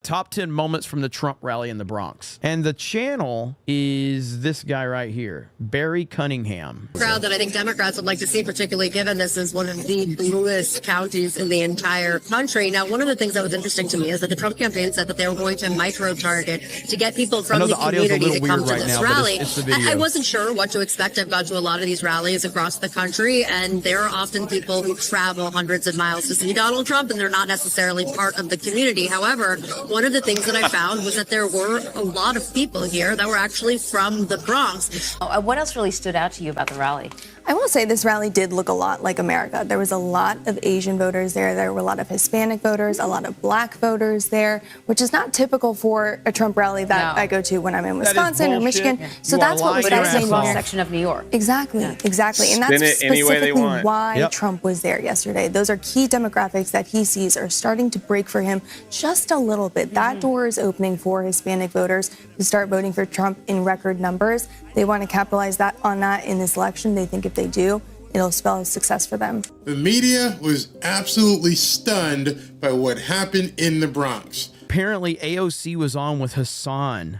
top 10 moments from the Trump rally in the Bronx. And the channel is this guy right here, Barry Cunningham. Crowd that I think Democrats would like to see, particularly given this is one of the bluest counties in the entire country. Now, one of the things that was interesting to me is that the Trump campaign said that they were going to micro-target to get people from the community to come to this rally. I wasn't sure what to expect. I've gone to a lot of these rallies across the country, and there are often people who travel hundreds of miles to see Donald Trump, and they're not necessarily part of the community. However, one of the things that I found was that there were a lot of people here that were actually from the Bronx. What else really stood out to you about the rally? I will say this rally did look a lot like America. There was a lot of Asian voters there. There were a lot of Hispanic voters, a lot of black voters there, which is not typical for a Trump rally that I go to when I'm in Wisconsin or Michigan. Yeah. So that's what was fascinating. Cross section of New York. Exactly, exactly. And that's specifically why Trump was there yesterday. Those are key demographics that he sees are starting to break for him just a little bit. That door is opening for Hispanic voters to start voting for Trump in record numbers. They want to capitalize on that in this election. They think if they do, it'll spell success for them. The media was absolutely stunned by what happened in the Bronx. Apparently, AOC was on with Hassan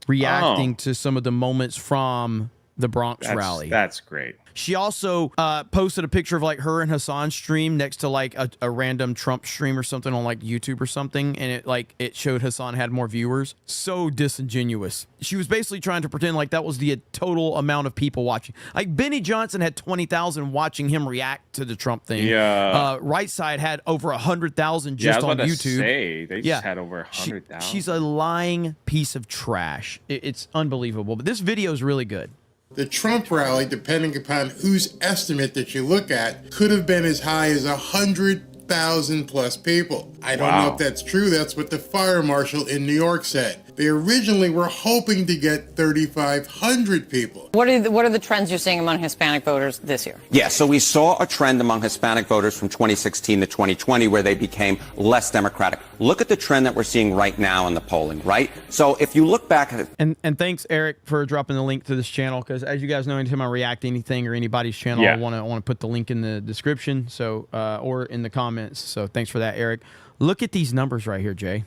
reacting to some of the moments from the Bronx rally. That's great. She also posted a picture of like her and Hassan's stream next to like a random Trump stream or something on like YouTube or something, and it showed Hassan had more viewers. So disingenuous. She was basically trying to pretend like that was the total amount of people watching. Like Benny Johnson had 20,000 watching him react to the Trump thing. Yeah. Right Side had over 100,000 just on YouTube. They just had over 100,000. She's a lying piece of trash. It's unbelievable. But this video is really good. The Trump rally, depending upon whose estimate that you look at, could have been as high as 100,000 plus people. I don't know if that's true. That's what the fire marshal in New York said. They originally were hoping to get 3,500 people. What are the trends you're seeing among Hispanic voters this year? Yeah, so we saw a trend among Hispanic voters from 2016 to 2020 where they became less Democratic. Look at the trend that we're seeing right now in the polling, right? So if you look back at it. And thanks, Eric, for dropping the link to this channel, because as you guys know, anytime I react to anything or anybody's channel, I want to put the link in the description, so or in the comments. So thanks for that, Eric. Look at these numbers right here, Jay.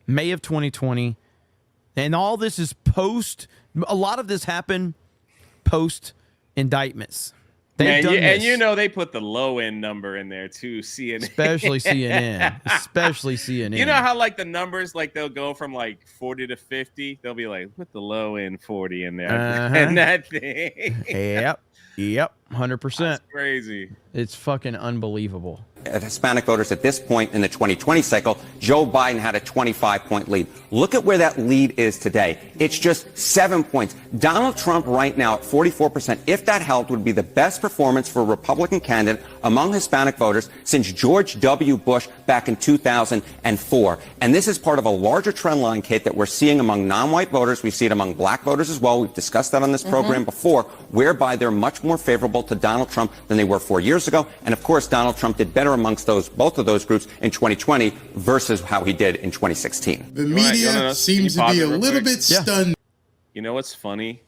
May of 2020, and all this is post. A lot of this happened post indictments. And you know they put the low end number in there too, CNN. Especially CNN. Especially CNN. You know how like the numbers, like they'll go from like 40 to 50. They'll be like, put the low end 40 in there, and that thing. Yep. 100%. That's crazy. It's fucking unbelievable. Hispanic voters at this point in the 2020 cycle, Joe Biden had a 25-point lead. Look at where that lead is today. It's just 7 points. Donald Trump right now at 44%, if that held, would be the best performance for a Republican candidate among Hispanic voters since George W. Bush back in 2004. And this is part of a larger trend line, Kate, that we're seeing among non-white voters. We see it among black voters as well. We've discussed that on this program before, whereby they're much more favorable to Donald Trump than they were 4 years ago. And of course, Donald Trump did better amongst both of those groups in 2020 versus how he did in 2016. The media seems to be a little bit stunned. You know what's funny?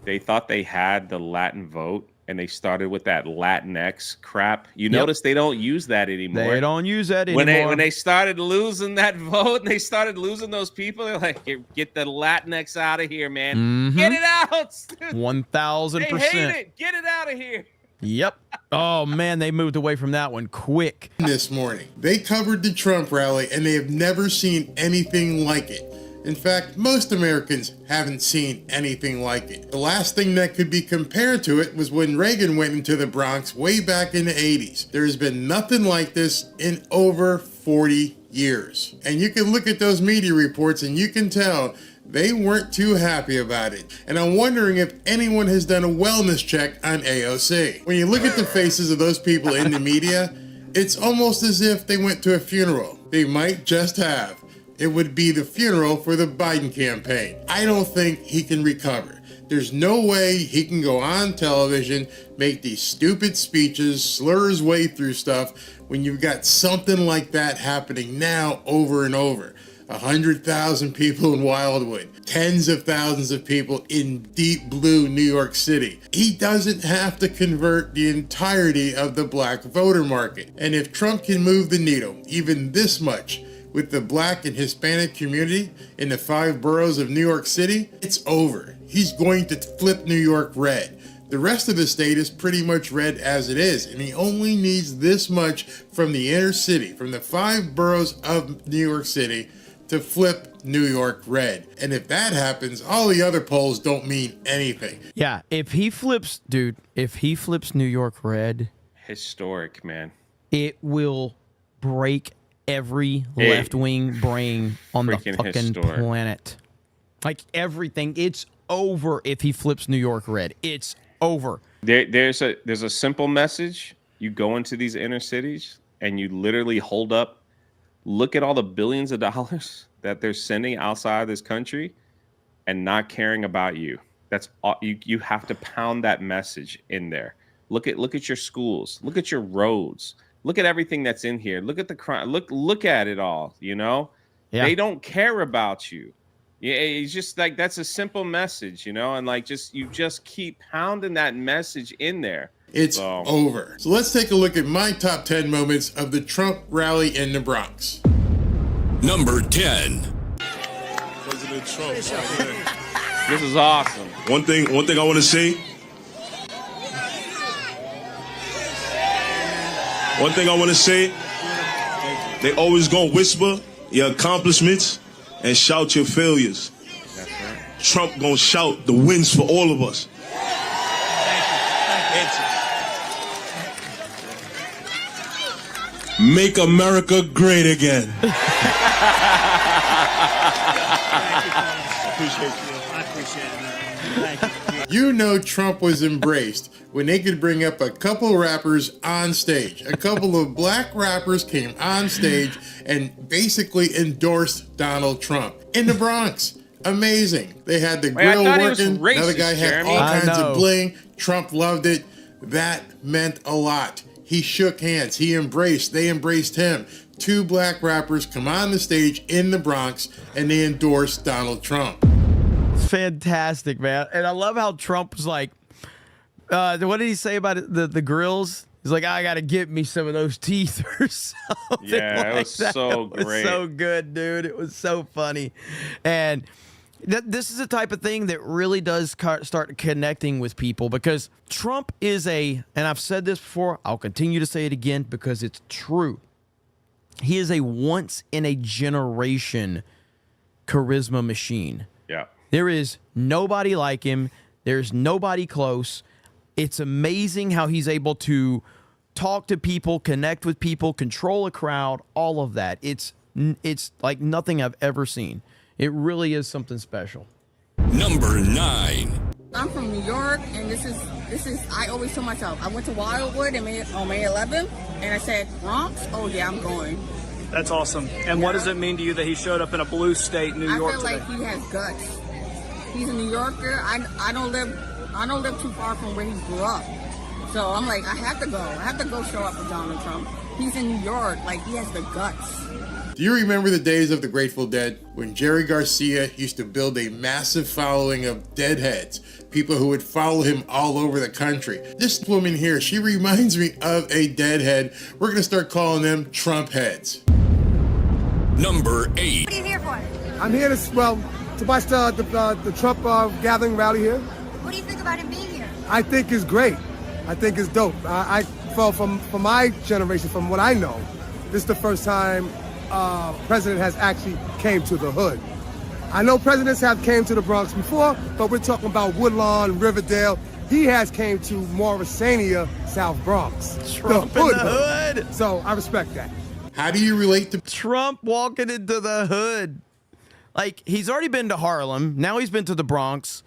They thought they had the Latin vote, and they started with that Latinx crap. You notice they don't use that anymore. They don't use that anymore. When they started losing that vote and they started losing those people, they're like, get the Latinx out of here, man. Get it out. 1,000%. They hate it. Get it out of here. Yep. Oh, man, they moved away from that one quick. This morning, they covered the Trump rally, and they have never seen anything like it. In fact, most Americans haven't seen anything like it. The last thing that could be compared to it was when Reagan went into the Bronx way back in the 80s. There's been nothing like this in over 40 years. And you can look at those media reports and you can tell they weren't too happy about it. And I'm wondering if anyone has done a wellness check on AOC. When you look at the faces of those people in the media, it's almost as if they went to a funeral. They might just have. It would be the funeral for the Biden campaign. I don't think he can recover. There's no way he can go on television, make these stupid speeches, slur his way through stuff when you've got something like that happening now over and over. 100,000 people in Wildwood, tens of thousands of people in deep blue New York City. He doesn't have to convert the entirety of the black voter market. And if Trump can move the needle even this much, with the black and Hispanic community in the 5 boroughs of New York City, it's over. He's going to flip New York red. The rest of the state is pretty much red as it is, and he only needs this much from the inner city, from the 5 boroughs of New York City, to flip New York red. And if that happens, all the other polls don't mean anything. Yeah, if he flips, dude, if he flips New York red, historic, man. It will break every left-wing brain on the fucking planet. Like everything, it's over if he flips New York red. It's over. There's a simple message. You go into these inner cities and you literally hold up, look at all the billions of dollars that they're sending outside this country and not caring about you. That's all, you have to pound that message in there. Look at your schools, look at your roads, look at everything that's in here. Look at the crime. Look at it all, you know? Yeah. They don't care about you. Yeah, it's just like, that's a simple message, you know, and like you just keep pounding that message in there. It's over. So let's take a look at my top 10 moments of the Trump rally in the Bronx. Number 10. President Trump. This is awesome. One thing I want to say. One thing I want to say. They always gonna whisper your accomplishments and shout your failures. That's right. Trump gonna shout the wins for all of us. Make America great again. I appreciate it, man. Thank you. You know Trump was embraced when they could bring up a couple rappers on stage. A couple of black rappers came on stage and basically endorsed Donald Trump in the Bronx. Amazing. They had the grill working. Another guy had all kinds of bling. Trump loved it. That meant a lot. He shook hands. They embraced him. 2 black rappers come on the stage in the Bronx and they endorsed Donald Trump. It's fantastic, man. And I love how Trump was like, what did he say about it? The grills? He's like, I got to get me some of those teeth or something. Yeah, like it was that. so great. It was so good, dude. It was so funny. And this is the type of thing that really does start connecting with people, because Trump is and I've said this before, I'll continue to say it again because it's true. He is a once in a generation charisma machine. Yeah. There is nobody like him. There's nobody close. It's amazing how he's able to talk to people, connect with people, control a crowd, all of that. It's like nothing I've ever seen. It really is something special. Number 9. I'm from New York, and this is I always tell myself, I went to Wildwood on May 11th, and I said, Bronx? Oh yeah, I'm going. That's awesome. And what does it mean to you that he showed up in a blue state, New York? I feel like he has guts. He's a New Yorker. I don't live too far from where he grew up. So I'm like, I have to go. I have to go show up for Donald Trump. He's in New York. Like, he has the guts. Do you remember the days of the Grateful Dead when Jerry Garcia used to build a massive following of deadheads, people who would follow him all over the country? This woman here, she reminds me of a deadhead. We're going to start calling them Trump heads. Number 8. What are you here for? I'm here to watch the Trump gathering rally here. What do you think about him being here? I think it's great. I think it's dope. I felt from my generation, from what I know, this is the first time president has actually came to the hood. I know presidents have came to the Bronx before, but we're talking about Woodlawn, Riverdale. He has came to Morrisania, South Bronx. Trump in the hood. So I respect that. How do you relate to Trump walking into the hood? Like, he's already been to Harlem. Now he's been to the Bronx.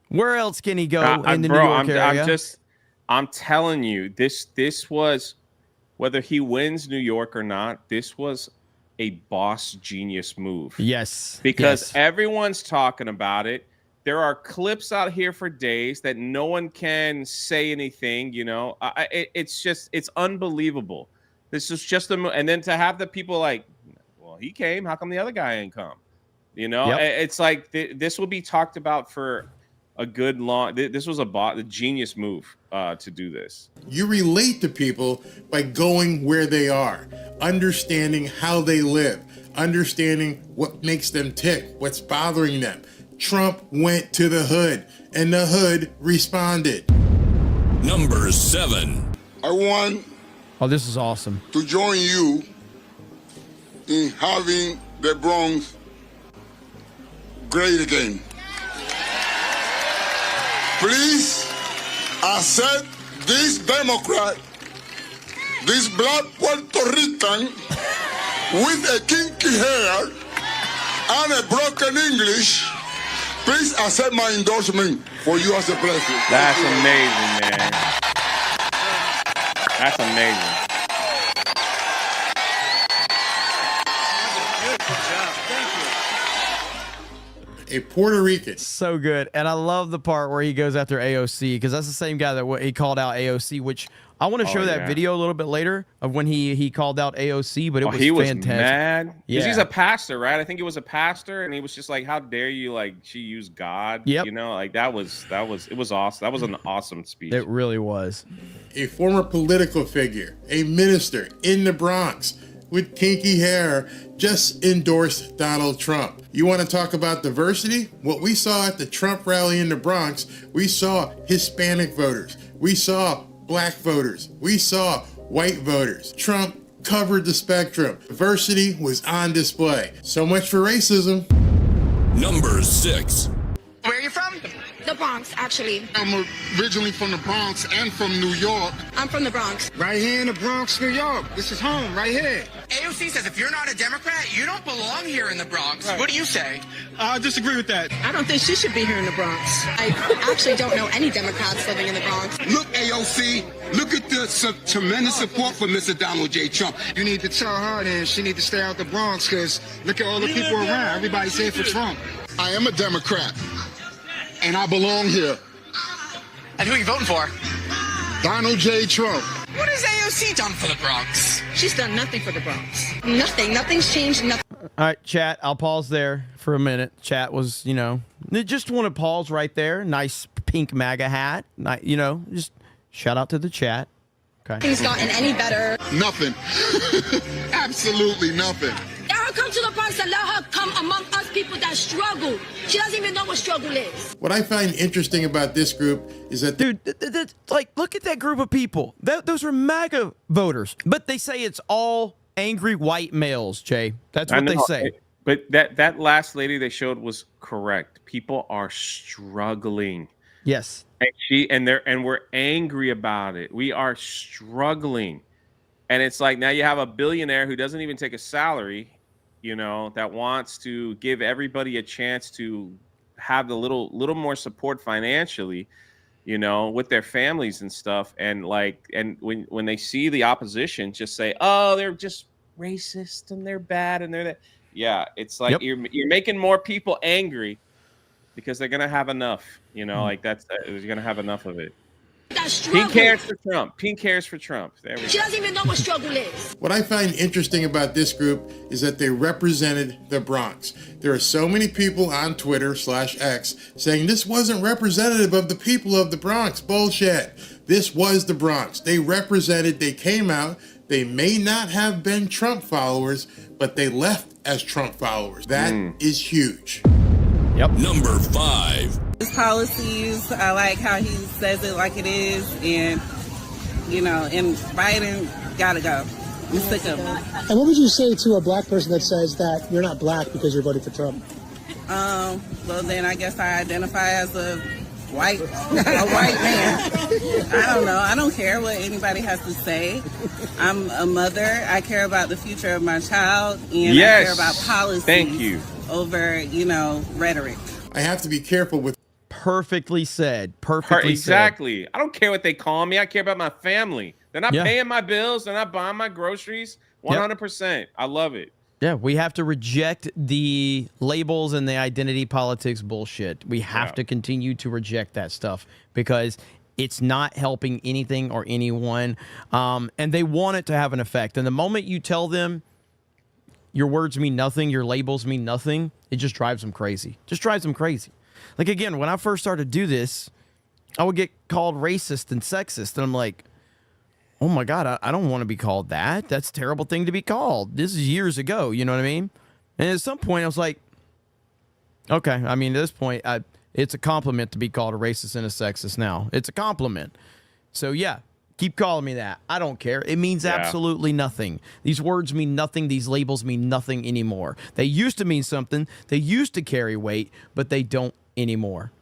Where else can he go in the New York area? I'm telling you, this was, whether he wins New York or not, this was a boss genius move. Yes. Because everyone's talking about it. There are clips out here for days that no one can say anything, you know. It's unbelievable. This is just and then to have the people like, well, he came, how come the other guy ain't come? You know, it's like this will be talked about for a good long. This was a genius move to do this. You relate to people by going where they are, understanding how they live, understanding what makes them tick, what's bothering them. Trump went to the hood, and the hood responded. Number 7. I want this is awesome. to join you in having the Bronx great again. Please accept this Democrat, this black Puerto Rican with a kinky hair and a broken English. Please accept my endorsement for you as a president. That's amazing, man. That's amazing. A Puerto Rican. So good. And I love the part where he goes after AOC, because that's the same guy that he called out AOC, which I want to show that video a little bit later of when he called out AOC, but it was he was fantastic. mad. Yeah. He's a pastor, right? I think he was a pastor, and he was just like, how dare you, like, she used God? Yep. You know, like, it was awesome. That was an awesome speech. It really was. A former political figure, a minister in the Bronx with kinky hair, just endorsed Donald Trump. You want to talk about diversity? What we saw at the Trump rally in the Bronx, we saw Hispanic voters. We saw black voters. We saw white voters. Trump covered the spectrum. Diversity was on display. So much for racism. Number 6. Where are you from? The Bronx, actually. I'm originally from the Bronx and from New York. I'm from the Bronx. Right here in the Bronx, New York. This is home, right here. AOC says if you're not a Democrat, you don't belong here in the Bronx. Right. What do you say? I disagree with that. I don't think she should be here in the Bronx. I actually don't know any Democrats living in the Bronx. Look, AOC, look at the tremendous support for Mr. Donald J. Trump. You need to tell her then she need to stay out the Bronx, because look at all the people around. Everybody's here for Trump. I am a Democrat, and I belong here. And who are you voting for? Donald J. Trump. What has AOC done for the Bronx? She's done nothing for the Bronx. Nothing. Nothing's changed. Nothing. All right, chat, I'll pause there for a minute. Chat was, just want to pause right there. Nice pink MAGA hat. Just shout out to the chat. Okay. Nothing's gotten any better. Nothing. Absolutely nothing. Let her come to the Bronx and let her come among us people that struggle. She doesn't even know what struggle is. What I find interesting about this group is that... Dude, look at that group of people. Those are MAGA voters. But they say it's all angry white males, Jay. That's what they say. But that last lady they showed was correct. People are struggling. Yes. And we're angry about it. We are struggling. And it's like now you have a billionaire who doesn't even take a salary, that wants to give everybody a chance to have the little more support financially, with their families and stuff. And when they see the opposition just say, oh, they're just racist and they're bad and they're that. Yeah, it's like you're making more people angry because they're gonna have enough, they're gonna have enough of it. Pink cares for Trump. Pink cares for Trump. There we go. She doesn't even know what struggle is. What I find interesting about this group is that they represented the Bronx. There are so many people on Twitter/X saying this wasn't representative of the people of the Bronx. Bullshit. This was the Bronx. They represented, they came out. They may not have been Trump followers, but they left as Trump followers. That is huge. Yep. Number 5. His policies, I like how he says it like it is, and and Biden gotta go. I'm sick of him. And what would you say to a black person that says that you're not black because you're voting for Trump? Well, then I guess I identify as a white man. I don't know. I don't care what anybody has to say. I'm a mother. I care about the future of my child, and I care about policies. Thank you. Over, rhetoric. I have to be careful with. Perfectly said. Perfectly exactly. I don't care what they call me. I care about my family. They're not paying my bills. They're not buying my groceries. 100%. I love it. Yeah, we have to reject the labels and the identity politics bullshit. We have to continue to reject that stuff because it's not helping anything or anyone. And they want it to have an effect. And the moment you tell them your words mean nothing, your labels mean nothing, it just drives them crazy. Like, again, when I first started to do this, I would get called racist and sexist. And I'm like, oh, my God, I don't want to be called that. That's a terrible thing to be called. This is years ago. You know what I mean? And at some point, I was like, okay. I mean, at this point, it's a compliment to be called a racist and a sexist now. It's a compliment. So, yeah, keep calling me that. I don't care. It means absolutely nothing. These words mean nothing. These labels mean nothing anymore. They used to mean something. They used to carry weight, but they don't anymore.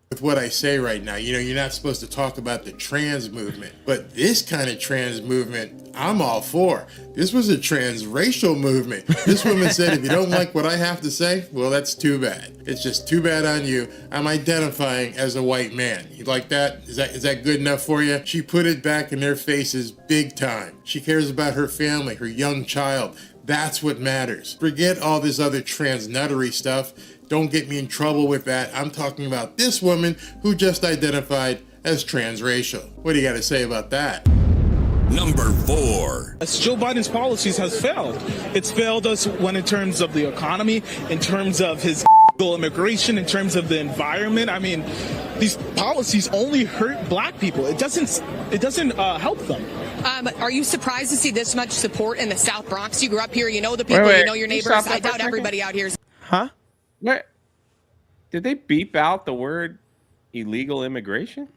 With what I say right now, you know, you're not supposed to talk about the trans movement, but this kind of trans movement, I'm all for. This was a transracial movement. This woman said, if you don't like what I have to say, well, that's too bad. It's just too bad on you. I'm identifying as a white man. You like that? Is that good enough for you? She put it back in their faces big time. She cares about her family, her young child. That's what matters. Forget all this other trans nuttery stuff. Don't get me in trouble with that. I'm talking about this woman who just identified as transracial. What do you got to say about that? Number 4. Joe Biden's policies has failed. It's failed us when in terms of the economy, in terms of his immigration, in terms of the environment. I mean, these policies only hurt black people. It doesn't help them. Are you surprised to see this much support in the South Bronx? You grew up here, you know the people, you know your neighbors. I doubt everybody out here is. Huh? What? Did they beep out the word illegal immigration?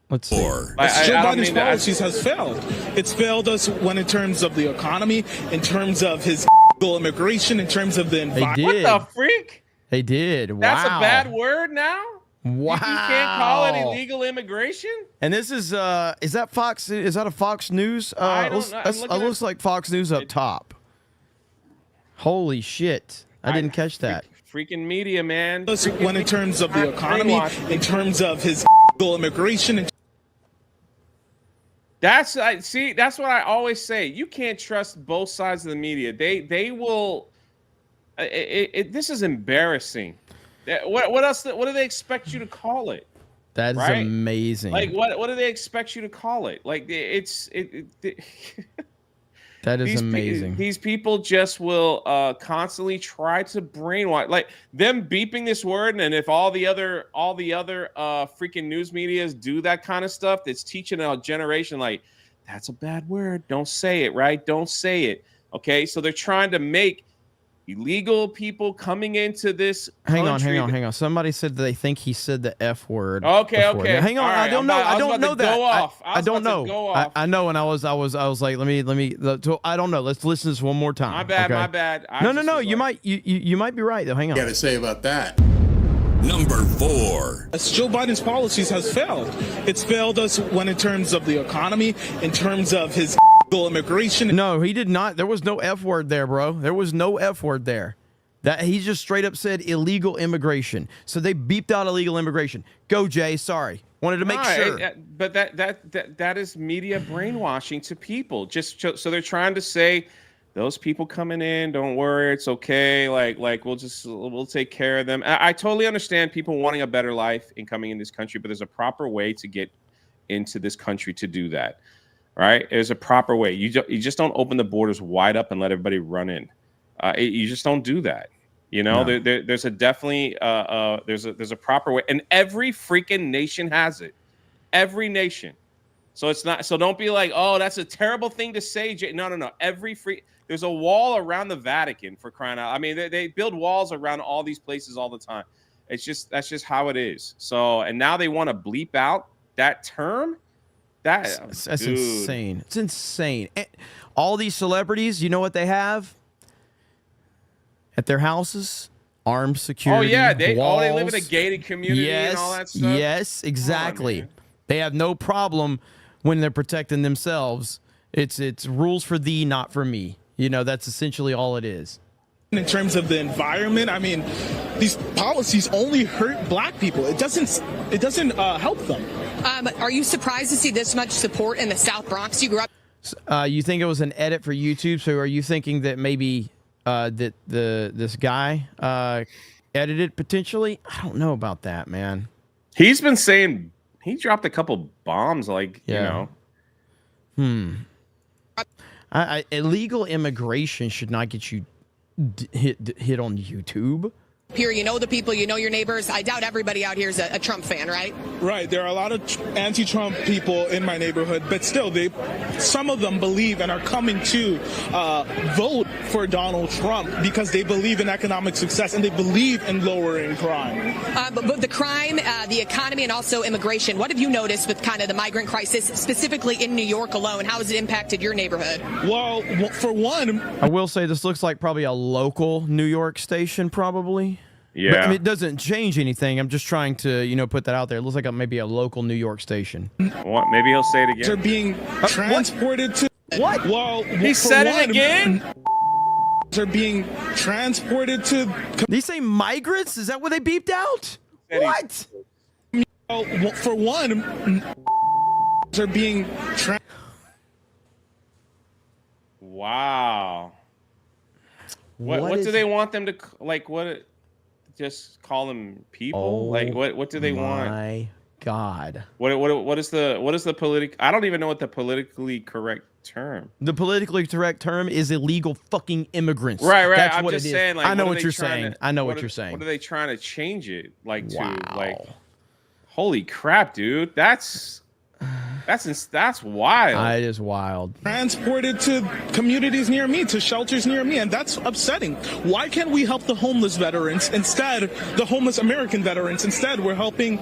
Let's see. Joe Biden's policies has failed. It's failed us when in terms of the economy, in terms of his immigration, in terms of the environment. What the freak? They did. Wow. That's a bad word now? Wow. You can't call it illegal immigration? And this is that Fox? Is that a Fox News? I don't know. It looks like Fox News up top. Holy shit. I didn't catch that. Freaking media, man. When in terms of the economy, in terms of his immigration. That's what I always say. You can't trust both sides of the media. They will. This is embarrassing. What else? What do they expect you to call it? That is amazing. Like what do they expect you to call it? Like that is amazing. These people just will constantly try to brainwash, like them beeping this word, and if all the other freaking news medias do that kind of stuff, that's teaching a generation like that's a bad word. Don't say it, right? Don't say it. Okay, so they're trying to make illegal people coming into this country. Hang on. Somebody said they think he said the F word. Okay. Now, hang on. Right, I don't know. I don't know that. I don't know. I know. And I was like, let me. So I don't know. Let's listen to this one more time. My bad. No. You might be right though. Hang on. Got to say about that. Number 4. Joe Biden's policies has failed. It's failed us when in terms of the economy, in terms of his immigration. No, he did not. There was no F word there, bro. There was no F word there. That he just straight up said illegal immigration. So they beeped out illegal immigration. Go, Jay. Sorry. Wanted to make sure. But that is media brainwashing to people. Just so they're trying to say those people coming in, don't worry, it's okay. Like we'll take care of them. I totally understand people wanting a better life in coming in this country, but there's a proper way to get into this country to do that. Right? There's a proper way. You just don't open the borders wide up and let everybody run in. You just don't do that. You know, no. There's a definitely there's a proper way, and every freaking nation has it. Every nation. So it's not. So don't be like, oh, that's a terrible thing to say. No. There's a wall around the Vatican, for crying out. I mean, they build walls around all these places all the time. That's just how it is. So, and now they want to bleep out that term. That's insane. It's insane. All these celebrities, you know what they have at their houses? Armed security. Oh yeah, they walls. They live in a gated community and all that stuff. Yes, exactly. They have no problem when they're protecting themselves. It's rules for thee, not for me. You know, that's essentially all it is. In terms of the environment, I mean, these policies only hurt black people. It doesn't help them. Are you surprised to see this much support in the South Bronx? You grew up. You think it was an edit for YouTube? So are you thinking that maybe that this guy edited potentially? I don't know about that, man. He's been saying he dropped a couple bombs, like you know. Illegal immigration should not get you hit on YouTube. Here, you know the people, you know your neighbors. I doubt everybody out here is a Trump fan, right? Right. There are a lot of anti-Trump people in my neighborhood, but still, some of them believe and are coming to vote for Donald Trump because they believe in economic success and they believe in lowering crime. But the crime, the economy, and also immigration, what have you noticed with kind of the migrant crisis, specifically in New York alone? How has it impacted your neighborhood? Well, for one, I will say this looks like probably a local New York station, probably. Yeah. But, I mean, it doesn't change anything. I'm just trying to, put that out there. It looks like maybe a local New York station. What? Maybe he'll say it again. They're being transported to... What? Well, he said it again? They're being transported to... Did he say migrants? Is that what they beeped out? What? Well, for one, they're being... Wow. What do they want them to like? What? Just call them people? Like what do they want? My God. What is the political? I don't even know what the politically correct term. The politically correct term is illegal fucking immigrants. Right. That's I'm what just it is. saying. Like, I know what you're saying. I know what you're saying. What are they trying to change it like to? Wow. Like, holy crap, dude! That's wild. It is wild. Transported to communities near me, to shelters near me, and that's upsetting. Why can't we help the homeless veterans instead, the homeless American veterans? Instead, we're helping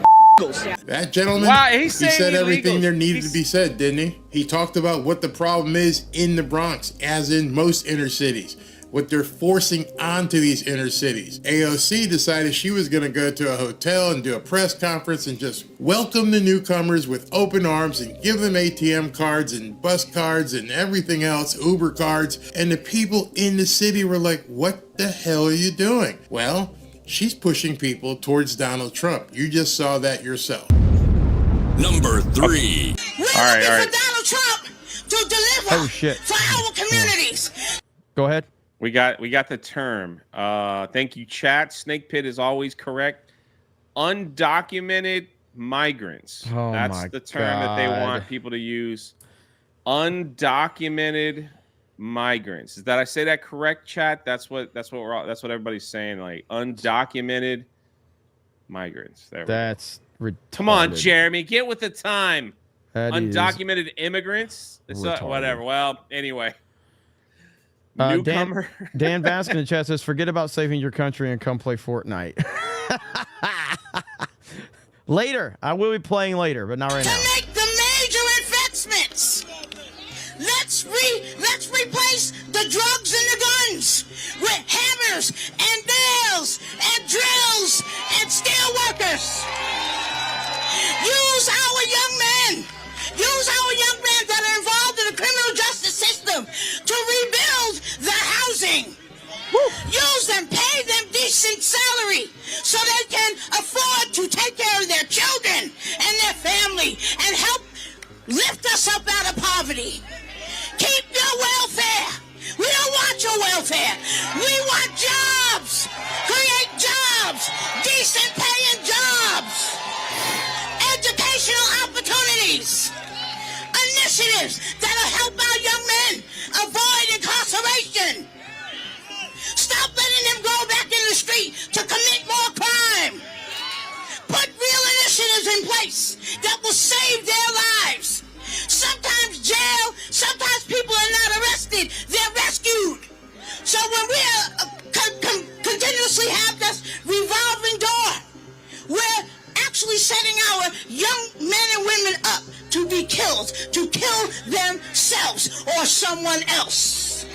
that gentleman, he said everything there needed to be said, didn't he? He talked about what the problem is in the Bronx, as in most inner cities. What they're forcing onto these inner cities. AOC decided she was going to go to a hotel and do a press conference and just welcome the newcomers with open arms and give them ATM cards and bus cards and everything else, Uber cards. And the people in the city were like, what the hell are you doing? Well, she's pushing people towards Donald Trump. You just saw that yourself. Number 3. All right. For Donald Trump to deliver for our communities. Go ahead. We got the term. Thank you, chat. Snake Pit is always correct. Undocumented migrants. That's the term that they want people to use. Undocumented migrants. Did I say that correct, chat? That's what everybody's saying. Like undocumented migrants. That's retarded. Come on, Jeremy, get with the time. That Undocumented immigrants. It's whatever. Well, anyway. Newcomer. Dan Baskin in the chat says, forget about saving your country and come play Fortnite. Later. I will be playing later, but not right now. To make the major investments. Let's replace the drugs and the guns with hammers and nails and drills and steel workers. Use our young men. Use our young men that are involved in the criminal justice system to rebuild the housing. Use them, pay them decent salary so they can afford to take care of their children and their family and help lift us up out of poverty. Keep your welfare. We don't want your welfare. We want jobs. Create jobs. Decent paying jobs. Educational opportunities. Initiatives that'll help our young men avoid incarceration. Stop letting them go back in the street to commit more crime. Put real initiatives in place that will save their lives. Sometimes jail, sometimes people are not arrested, they're rescued. So when we continuously have this revolving door, we're actually setting our young men and women up to be killed, to kill themselves or someone else.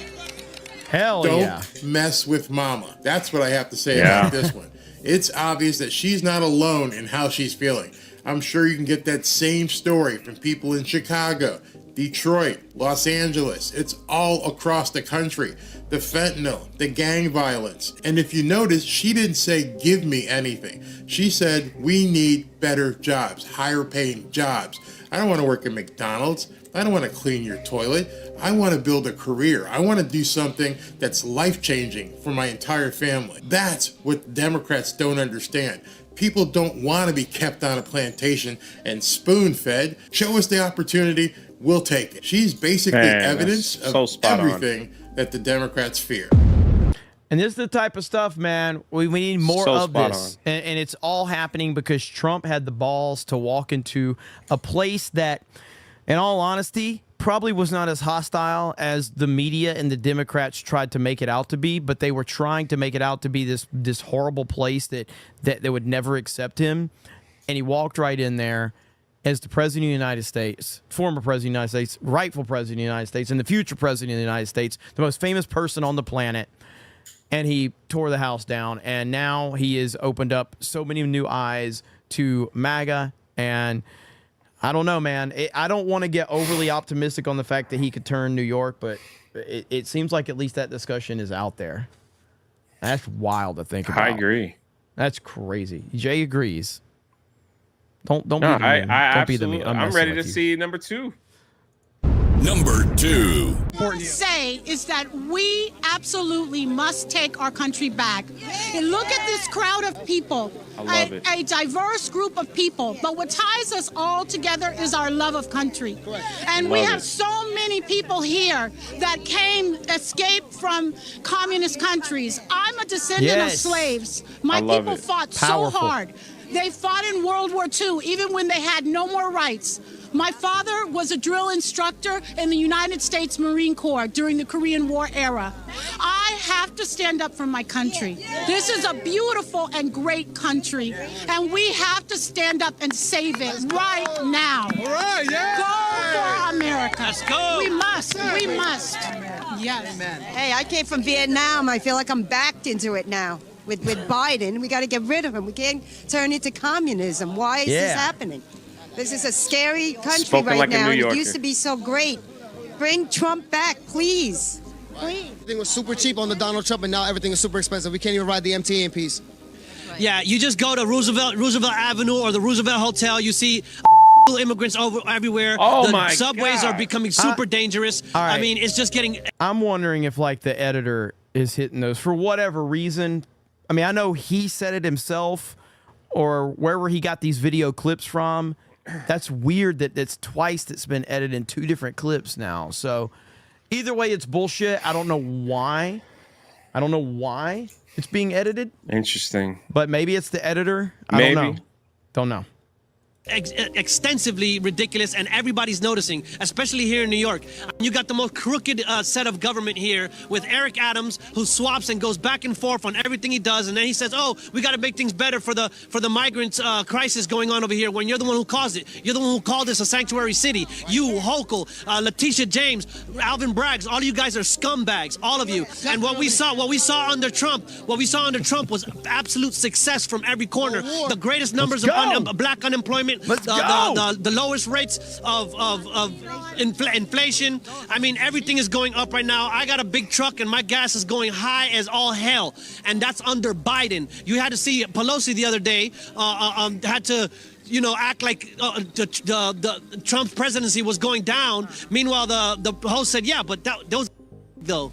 Hell Don't mess with mama. That's what I have to say about this one. It's obvious that she's not alone in how she's feeling. I'm sure you can get that same story from people in Chicago, Detroit, Los Angeles. It's all across the country. The fentanyl, the gang violence. And if you notice, she didn't say, give me anything. She said, we need better jobs, higher paying jobs. I don't want to work at McDonald's. I don't want to clean your toilet. I want to build a career. I want to do something that's life-changing for my entire family. That's what Democrats don't understand. People don't want to be kept on a plantation and spoon-fed. Show us the opportunity, we'll take it. She's basically evidence of everything that the Democrats fear. And this is the type of stuff, man, we need more of this. And it's all happening because Trump had the balls to walk into a place that, in all honesty, probably was not as hostile as the media and the Democrats tried to make it out to be, but they were trying to make it out to be this horrible place that they would never accept him. And he walked right in there as the president of the United States, former president of the United States, rightful president of the United States, and the future president of the United States, the most famous person on the planet. And he tore the house down. And now he has opened up so many new eyes to MAGA. And I don't know, man. I don't want to get overly optimistic on the fact that he could turn New York, but it seems like at least that discussion is out there. That's wild to think about. I agree. That's crazy. Jay agrees. Don't be no, the mean. Don't be the mean. I'm ready to see number 2. Number 2. What I say is that we absolutely must take our country back. And look at this crowd of people, a diverse group of people. But what ties us all together is our love of country. And we have so many people here that escaped from communist countries. I'm a descendant of slaves. My people fought so hard. They fought in World War II, even when they had no more rights. My father was a drill instructor in the United States Marine Corps during the Korean War era. I have to stand up for my country. This is a beautiful and great country, and we have to stand up and save it right now. All right, yeah. Go for America. Let's go. We must. We must. Yes. Amen. Hey, I came from Vietnam. I feel like I'm backed into it now. With Biden, we got to get rid of him. We can't turn into communism. Why is this happening? This is a scary country right now. It used to be so great. Bring Trump back, please. Please. Everything was super cheap on the Donald Trump, and now everything is super expensive. We can't even ride the MTA in peace. Yeah, you just go to Roosevelt Avenue or the Roosevelt Hotel. You see immigrants everywhere. Oh the my subways God. are becoming super dangerous. all right. I mean, it's just getting... I'm wondering if, like, the editor is hitting those for whatever reason. I mean, I know he said it himself or wherever he got these video clips from. That's weird that it's twice that's been edited in 2 different clips now. So either way, it's bullshit. I don't know why. It's being edited. Interesting. But maybe it's the editor. Maybe. Don't know. Extensively ridiculous, and everybody's noticing, especially here in New York. You got the most crooked set of government here with Eric Adams, who swaps and goes back and forth on everything he does, and then he says, "Oh, we got to make things better for the migrants crisis going on over here." When you're the one who caused it, you're the one who called this a sanctuary city. You, Hochul, Letitia James, Alvin Braggs, all of you guys are scumbags, all of you. And what we saw under Trump was absolute success from every corner. The greatest numbers of black unemployment. The lowest rates of inflation. I mean, everything is going up right now. I got a big truck and my gas is going high as all hell, and that's under Biden. You had to see Pelosi the other day had to act like the Trump's presidency was going down. Meanwhile, the host said, "Yeah, but those though."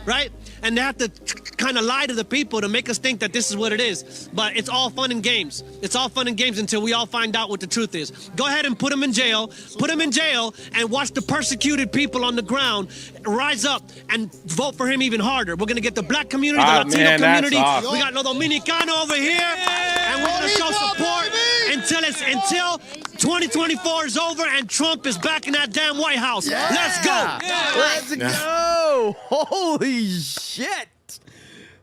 Right? And they have to kind of lie to the people to make us think that this is what it is. But it's all fun and games. It's all fun and games until we all find out what the truth is. Go ahead and put him in jail. Put him in jail and watch the persecuted people on the ground rise up and vote for him even harder. We're going to get the black community, the Latino community. Awesome. We got Los Dominicanos over here. And we're going to show support until 2024 is over and Trump is back in that damn White House. Yeah. Let's go. Let's go. Holy shit.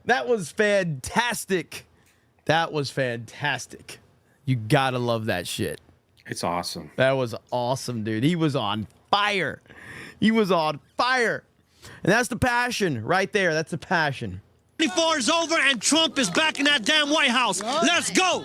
That was fantastic. You gotta love that shit. It's awesome. That was awesome, dude. He was on fire. And that's the passion right there. That's the passion. 24 is over and Trump is back in that damn White House. Let's go.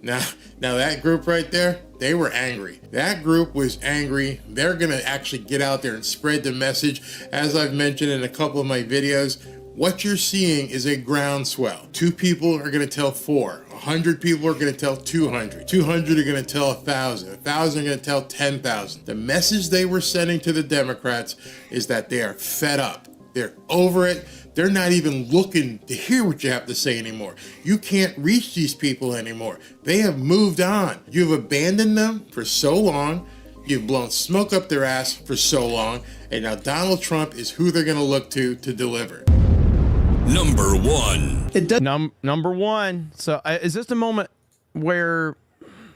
Now that group right there, they were angry. That group was angry. They're going to actually get out there and spread the message. As I've mentioned in a couple of my videos, what you're seeing is a groundswell. 2 people are going to tell 4. 100 people are going to tell 200. 200 are going to tell 1,000. 1,000 are going to tell 10,000. The message they were sending to the Democrats is that they are fed up. They're over it. They're not even looking to hear what you have to say anymore. You can't reach these people anymore. They have moved on. You've abandoned them for so long. You've blown smoke up their ass for so long. And now Donald Trump is who they're going to look to deliver. Number 1. Number 1. So is this the moment where,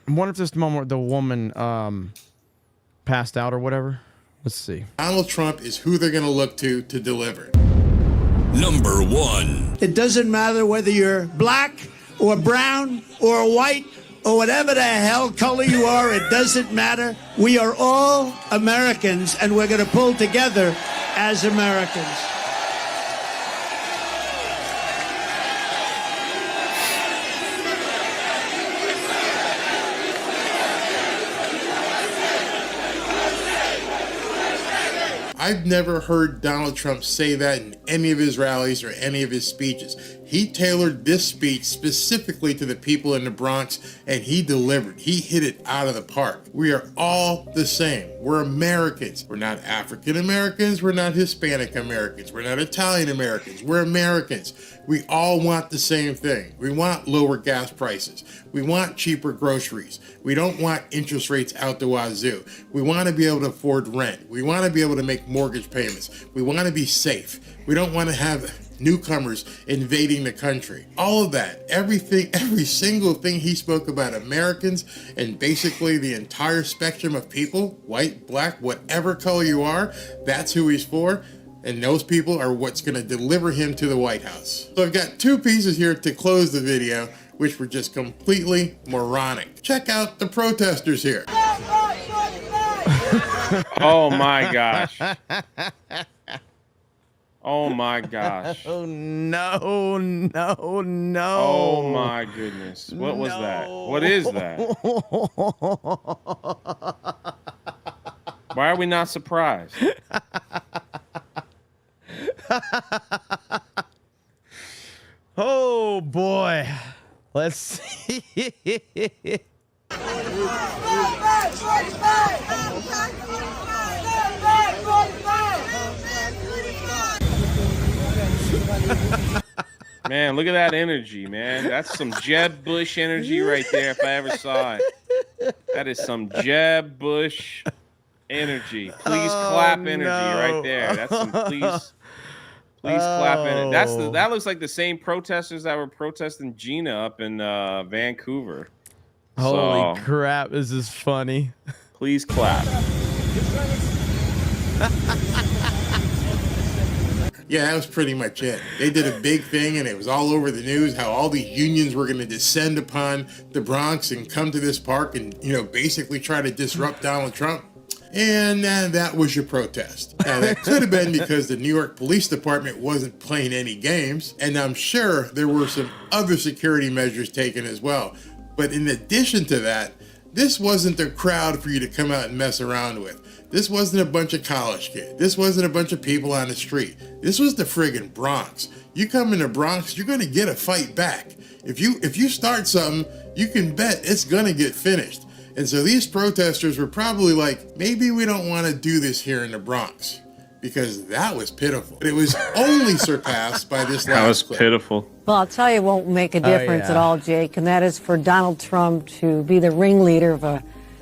I wonder if this is the moment where the woman passed out or whatever? Let's see. Donald Trump is who they're going to look to deliver. Number 1. It doesn't matter whether you're black or brown or white or whatever the hell color you are. It doesn't matter. We are all Americans, and we're going to pull together as Americans. I've never heard Donald Trump say that in any of his rallies or any of his speeches. He tailored this speech specifically to the people in the Bronx, and he delivered. He hit it out of the park. We are all the same. We're Americans. We're not African Americans. We're not Hispanic Americans. We're not Italian Americans. We're Americans. We all want the same thing. We want lower gas prices. We want cheaper groceries. We don't want interest rates out the wazoo. We want to be able to afford rent. We want to be able to make mortgage payments. We want to be safe. We don't want to have newcomers invading the country. All of that, everything, every single thing he spoke about Americans and basically the entire spectrum of people, white, black, whatever color you are, that's who he's for. And those people are what's going to deliver him to the White House. So I've got two pieces here to close the video, which were just completely moronic. Check out the protesters here. Oh my gosh. Oh my gosh. Oh no, no, no. Oh my goodness. What was that? What is that? Why are we not surprised? Oh boy. Let's see. Man, look at that energy, man. That's some Jeb Bush energy right there, if I ever saw it. That is some Jeb Bush energy. Please clap energy right there. That's some please clap energy. That looks like the same protesters that were protesting Gina up in Vancouver. Holy crap, this is funny. Please clap. Yeah, that was pretty much it. They did a big thing, and it was all over the news how all these unions were going to descend upon the Bronx and come to this park and, you know, basically try to disrupt Donald Trump. And that was your protest. Now, that could have been because the New York Police Department wasn't playing any games, and I'm sure there were some other security measures taken as well. But in addition to that, this wasn't the crowd for you to come out and mess around with. This wasn't a bunch of college kids. This wasn't a bunch of people on the street. This was the friggin' Bronx. You come in the Bronx, you're gonna get a fight back. If you start something, you can bet it's gonna get finished. And so these protesters were probably like, maybe we don't want to do this here in the Bronx, because that was pitiful. But it was only surpassed by this last That was clip. pitiful. Well, I'll tell you, it won't make a difference at all, Jake, and that is for Donald Trump to be the ringleader of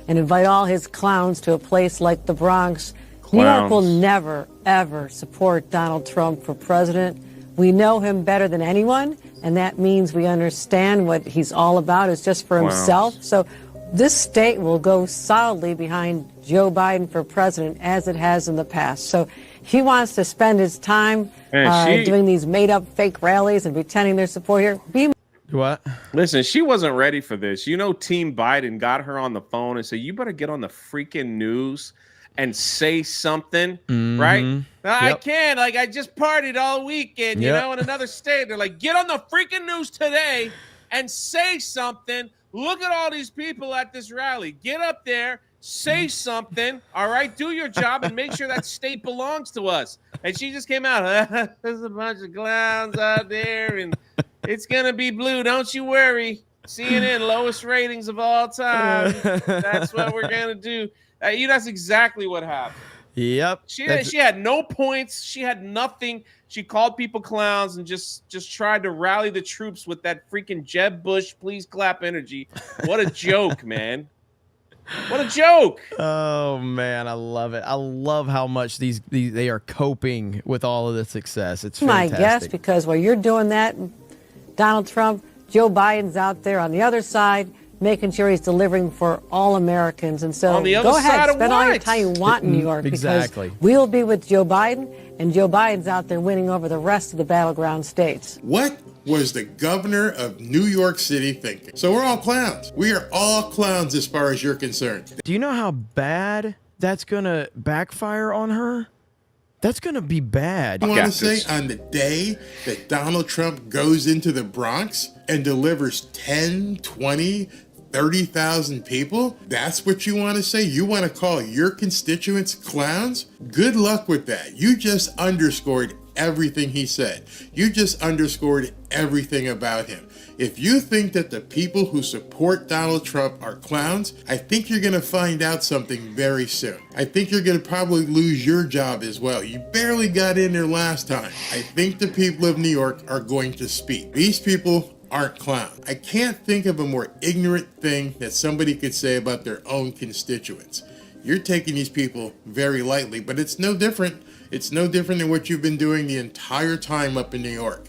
and invite all his clowns to a place like the Bronx. New York will never, ever support Donald Trump for president. We know him better than anyone, and that means we understand what he's all about is just for himself. So this state will go solidly behind Joe Biden for president, as it has in the past. So he wants to spend his time doing these made-up fake rallies and pretending their support here. What? Listen, she wasn't ready for this. You know, Team Biden got her on the phone and said, you better get on the freaking news and say something, right? No, I can't. Like, I just partied all weekend, you know, in another state. They're like, get on the freaking news today and say something. Look at all these people at this rally. Get up there, say something, all right? Do your job and make sure that state belongs to us. And she just came out, there's a bunch of clowns out there, and it's going to be blue. Don't you worry. CNN, lowest ratings of all time. That's what we're going to do. That's exactly what happened. Yep. She had no points. She had nothing. She called people clowns and just tried to rally the troops with that freaking Jeb Bush, please clap energy. What a joke, man. What a joke. Oh man, I love it. I love how much they are coping with all of the success. It's fantastic. My guess, because while you're doing that, Donald Trump, Joe Biden's out there on the other side, making sure he's delivering for all Americans. And so go ahead, spend all your time you want in New York. Exactly. Because we'll be with Joe Biden, and Joe Biden's out there winning over the rest of the battleground states. What was the governor of New York City thinking? So we're all clowns. We are all clowns as far as you're concerned. Do you know how bad that's going to backfire on her? That's going to be bad. I want to say on the day that Donald Trump goes into the Bronx and delivers 10, 20, 30,000 people, that's what you want to say? You want to call your constituents clowns? Good luck with that. You just underscored everything he said. You just underscored everything about him. If you think that the people who support Donald Trump are clowns, I think you're going to find out something very soon. I think you're going to probably lose your job as well. You barely got in there last time. I think the people of New York are going to speak. These people aren't clowns. I can't think of a more ignorant thing that somebody could say about their own constituents. You're taking these people very lightly, but it's no different. It's no different than what you've been doing the entire time up in New York.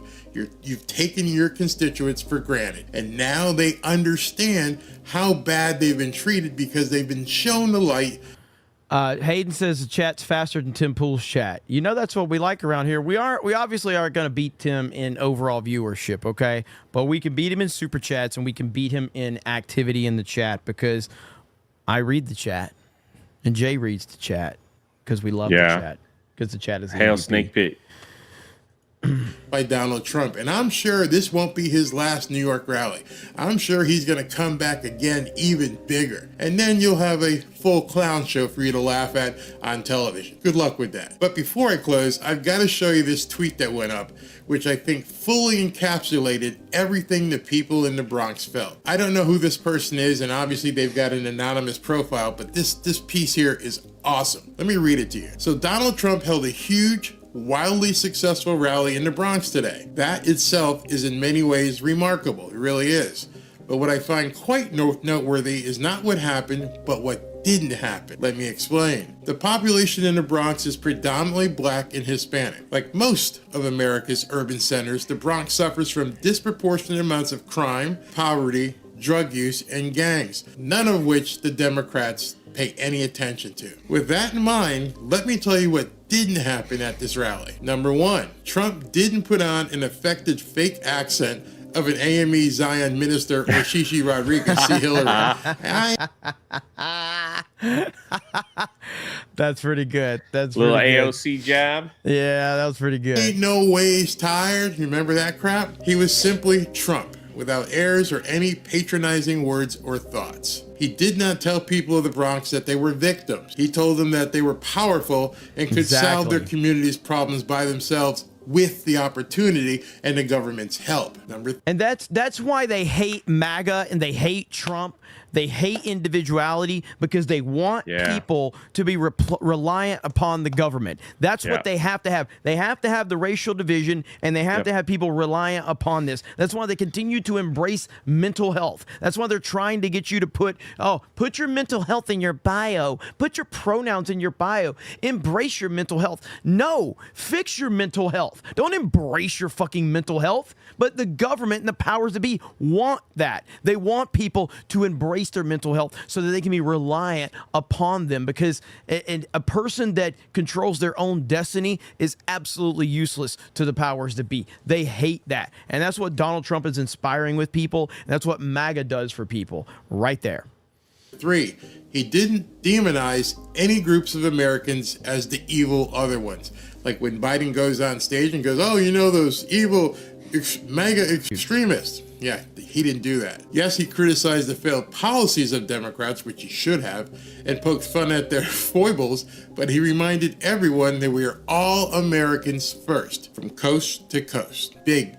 You've taken your constituents for granted, and now they understand how bad they've been treated because they've been shown the light. Hayden says the chat's faster than Tim Pool's chat. You know that's what we like around here. We obviously aren't going to beat Tim in overall viewership, okay? But we can beat him in super chats, and we can beat him in activity in the chat because I read the chat, and Jay reads the chat because we love the chat. Because the chat is Hail Snake Pit. By Donald Trump. And I'm sure this won't be his last New York rally. I'm sure he's going to come back again even bigger. And then you'll have a full clown show for you to laugh at on television. Good luck with that. But before I close, I've got to show you this tweet that went up, which I think fully encapsulated everything the people in the Bronx felt. I don't know who this person is, and obviously they've got an anonymous profile, but this piece here is awesome. Let me read it to you. So Donald Trump held a huge, wildly successful rally in the Bronx today. That itself is in many ways remarkable. It really is. But what I find quite noteworthy is not what happened, but what didn't happen. Let me explain. The population in the Bronx is predominantly black and Hispanic. Like most of America's urban centers, the Bronx suffers from disproportionate amounts of crime, poverty, drug use, and gangs, none of which the Democrats pay any attention to. With that in mind, let me tell you what didn't happen at this rally. Number one, Trump didn't put on an affected fake accent of an AME Zion minister or Shishi Rodriguez. See Hillary. That's pretty good. That's little pretty good. AOC jab. Yeah, that was pretty good. Ain't no way he's tired. Remember that crap? He was simply Trump, without airs or any patronizing words or thoughts. He did not tell people of the Bronx that they were victims. He told them that they were powerful and could solve their community's problems by themselves with the opportunity and the government's help. And that's why they hate MAGA and they hate Trump. They hate individuality because they want people to be reliant upon the government. That's what they have to have. They have to have the racial division, and they have to have people reliant upon this. That's why they continue to embrace mental health. That's why they're trying to get you to put your mental health in your bio. Put your pronouns in your bio. Embrace your mental health. No, fix your mental health. Don't embrace your fucking mental health. But the government and the powers that be want that. They want people to embrace their mental health so that they can be reliant upon them, because a person that controls their own destiny is absolutely useless to the powers that be. They hate that. And that's what Donald Trump is inspiring with people. And that's what MAGA does for people right there. 3, he didn't demonize any groups of Americans as the evil other ones. Like when Biden goes on stage and goes, oh, you know, those evil MAGA extremists. Yeah, he didn't do that. Yes, he criticized the failed policies of Democrats, which he should have, and poked fun at their foibles, but he reminded everyone that we are all Americans first, from coast to coast. Big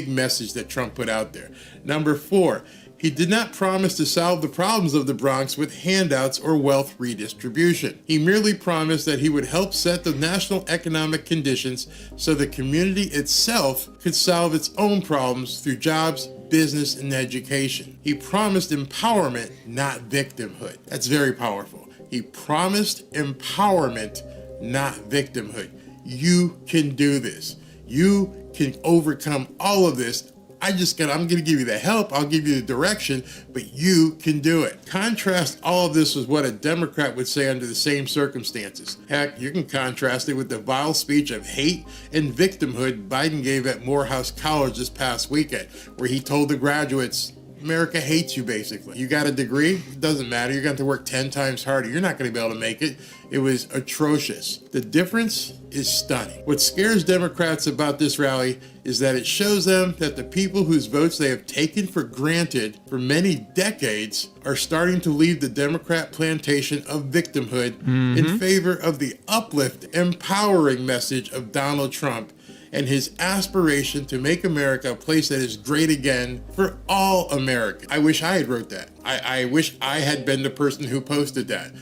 message that Trump put out there. Number 4, He did not promise to solve the problems of the Bronx with handouts or wealth redistribution. He merely promised that he would help set the national economic conditions so the community itself could solve its own problems through jobs, business, and education. He promised empowerment, not victimhood. That's very powerful. He promised empowerment, not victimhood. You can do this. You can overcome all of this. I'm going to give you the help. I'll give you the direction, but you can do it. Contrast all of this with what a Democrat would say under the same circumstances. Heck, you can contrast it with the vile speech of hate and victimhood Biden gave at Morehouse College this past weekend, where he told the graduates, America hates you, basically. You got a degree? It doesn't matter. You're going to have to work 10 times harder. You're not going to be able to make it. It was atrocious. The difference is stunning. What scares Democrats about this rally is that it shows them that the people whose votes they have taken for granted for many decades are starting to leave the Democrat plantation of victimhood in favor of the uplift, empowering message of Donald Trump and his aspiration to make America a place that is great again for all Americans. I wish I had wrote that. I wish I had been the person who posted that.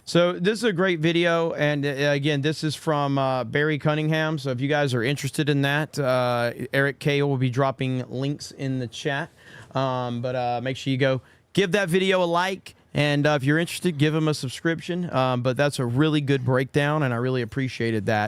So this is a great video, and again, this is from Barry Cunningham. So if you guys are interested in that, Eric K will be dropping links in the chat. But make sure you go give that video a like. And if you're interested, give him a subscription. But that's a really good breakdown, and I really appreciated that.